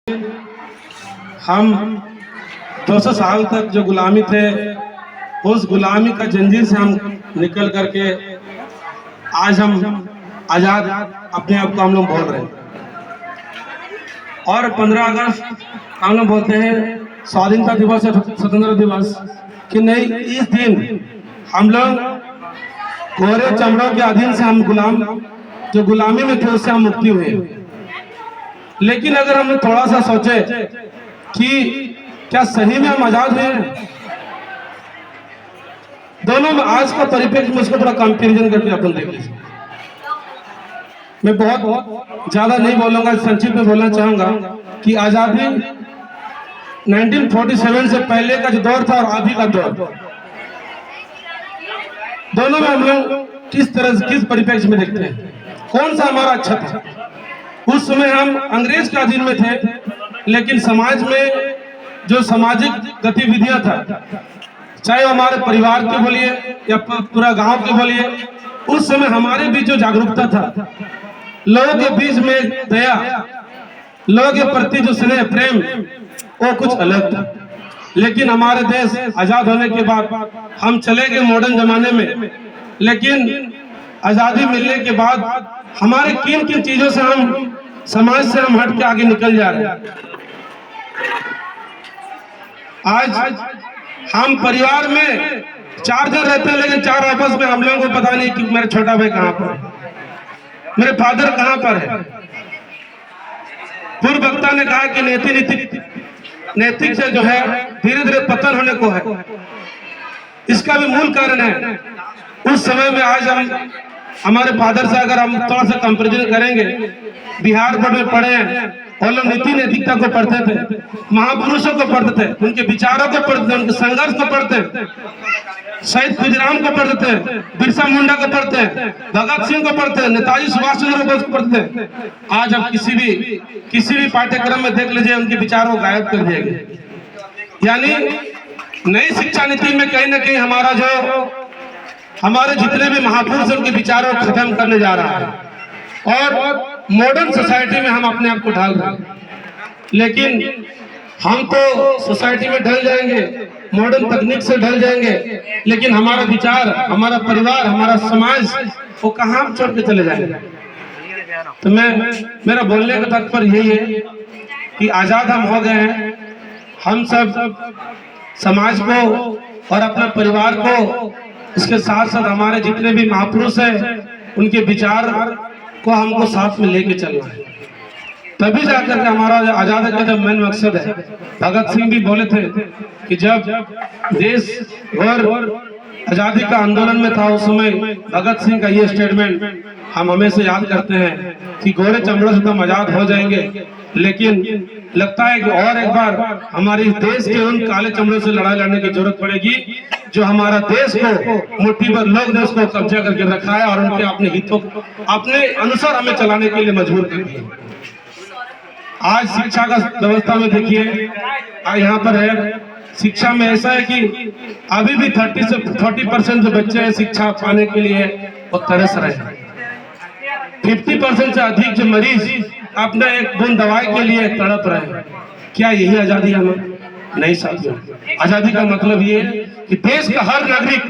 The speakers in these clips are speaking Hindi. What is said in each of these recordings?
हम 200 साल तक जो गुलामी थे, उस गुलामी का जंजीर से हम निकल करके आज हम आज़ाद अपने आप को हम लोग बोल रहे हैं। और 15 अगस्त हम लोग बोलते हैं स्वाधीनता दिवस या स्वतंत्रता दिवस, कि नहीं, इस दिन हम लोग कोरे चमड़ों के अधीन से हम जो गुलामी में थे उससे हम मुक्ति हुए। लेकिन अगर हम थोड़ा सा सोचे कि क्या सही में हम आजाद हुए हैं, दोनों में आज का परिप्रेक्ष्य में उसको थोड़ा कंपैरिजन करके अपन देख लीजिए। मैं बहुत ज्यादा नहीं बोलूंगा, संक्षिप्त में बोलना चाहूंगा कि आजादी 1947 से पहले का जो दौर था और अभी का दौर, दोनों में हम लोग किस परिप्रेक्ष्य में देखते हैं, कौन सा हमारा अच्छा था। उस समय हम अंग्रेज के अधीन में थे, लेकिन समाज में जो सामाजिक गतिविधियां था, चाहे वो हमारे परिवार के बोलिए या पूरा गांव के बोलिए, उस समय हमारे बीच जो जागरूकता था, लोगों के बीच में दया, लोगों के प्रति जो स्नेह प्रेम, वो कुछ अलग था। लेकिन हमारे देश आजाद होने के बाद हम चले गए मॉडर्न जमाने में, लेकिन आजादी मिलने के बाद हमारे किन किन चीजों से हम समाज से हम हट के आगे निकल जा रहे हैं। आज हम परिवार में 4 जन रहते हैं, लेकिन 4 आपस में हम लोगों को पता नहीं कि मेरा छोटा भाई कहाँ पर है, मेरे फादर कहाँ पर है। पूर्व वक्ता ने कहा कि नैतिक से जो है धीरे धीरे पतन होने को है। इसका भी मूल कारण है उस समय में आज हम हमारे फादर से अगर हम थोड़ा सा कंपैरिजन करेंगे, बिहार बोर्ड में पढ़े हैं, और लोग नीति नैतिकता को पढ़ते थे, महापुरुषों को पढ़ते थे, उनके विचारों को पढ़ते थे, उनके संघर्ष को पढ़ते थे, शहीद खुदीराम को पढ़ते थे, बिरसा मुंडा को पढ़ते हैं, भगत सिंह को पढ़ते हैं, नेताजी सुभाष चंद्र बोस को पढ़ते हैं। आज आप किसी भी पाठ्यक्रम में देख लीजिए, उनके विचारों को गायब कर दिया गया। यानी नई शिक्षा नीति में कहीं ना कहीं हमारे जितने भी महापुरुष उनके विचारों को खत्म करने जा रहा है, और मॉडर्न सोसाइटी में हम अपने आप को ढाल रहे हैं। लेकिन हम तो सोसाइटी में ढल जाएंगे, मॉडर्न तकनीक से ढल जाएंगे, लेकिन हमारा विचार, हमारा परिवार, हमारा समाज, वो कहाँ छोड़ के चले जाएंगे। तो मेरा बोलने का तात्पर्य यही है कि आजाद हम हो गए हैं। हम सब समाज को और अपने परिवार को, इसके साथ साथ हमारे जितने भी महापुरुष हैं, उनके विचार को हमको साथ में लेके चलना है, तभी जाकर के हमारा आजादी का जो मेन मकसद है। भगत सिंह भी बोले थे कि जब देश और आजादी का आंदोलन में था, उस समय भगत सिंह का ये स्टेटमेंट हम हमेशा याद करते हैं कि गोरे चमड़ों से तो हम आजाद हो जाएंगे, लेकिन लगता है कि और एक बार हमारे इस देश के उन काले चमड़ों से लड़ाई लड़ने की जरूरत पड़ेगी जो हमारा देश को मुट्ठी भर लोग ने उसको कब्जा करके रखा है और उनके अपने हितों अपने अनुसार हमें चलाने के लिए मजबूर कर दिया। आज शिक्षा का व्यवस्था में देखिए, यहाँ पर है, शिक्षा में ऐसा है कि अभी भी 30 से 40% जो बच्चे हैं शिक्षा पाने के लिए वो तरस रहे हैं। 50% से अधिक जो मरीज अपने एक बूंद दवाई के लिए तड़प रहे हैं। क्या यही आजादी है? नहीं साथियों, आजादी का मतलब ये है कि देश का हर नागरिक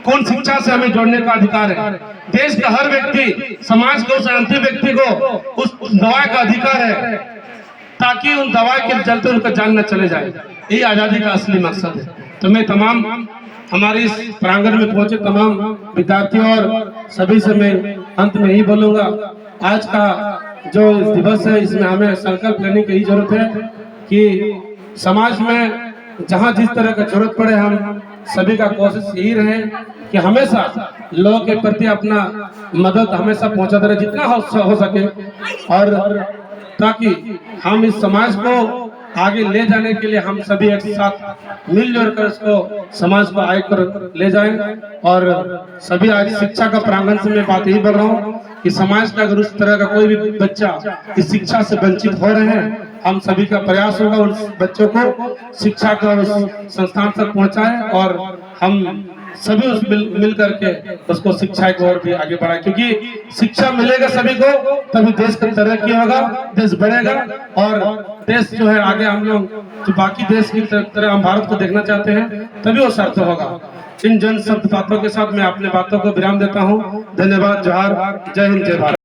कौन शिक्षा से हमें जोड़ने का अधिकार है। देश का हर व्यक्ति, समाज के उस अंतिम व्यक्ति को उस दवाई का अधिकार है, ताकि उन दवाई के चलते उनका जान न चले जाए। यही आजादी का असली मकसद है। तो मैं तमाम हमारे इस प्रांगण में पहुंचे तमाम विद्यार्थियों और सभी से मैं अंत में यही बोलूंगा, आज का जो दिवस है, इसमें हमें संकल्प लेने की जरूरत है कि समाज में जहां जिस तरह का जरूरत पड़े, हम सभी का कोशिश यही रहे कि हमेशा लोगों के प्रति अपना मदद हमेशा पहुंचाते रहे, जितना हो सके, और ताकि हम इस समाज को आगे ले जाने के लिए हम सभी एक साथ मिलजुल कर इसको समाज को आगे कर ले जाएं। और सभी आज शिक्षा का प्रांगण से मैं बात यही बोल रहा हूँ कि समाज का अगर उस तरह का कोई भी बच्चा इस शिक्षा से वंचित हो रहे हैं, हम सभी का प्रयास होगा उन बच्चों को शिक्षा का संस्थान तक पहुँचाएं और हम सभी उस मिल करके उसको शिक्षा की ओर भी आगे बढ़ाए, क्योंकि शिक्षा मिलेगा सभी को तभी देश की तरक्की होगा, देश बढ़ेगा और देश जो है आगे हम लोग जो बाकी देश की तरह हम भारत को देखना चाहते हैं तभी वो सार्थक होगा। इन जन शब्द बातों के साथ मैं अपने बातों को विराम देता हूँ। धन्यवाद। जोहार। जय हिंद, जय भारत।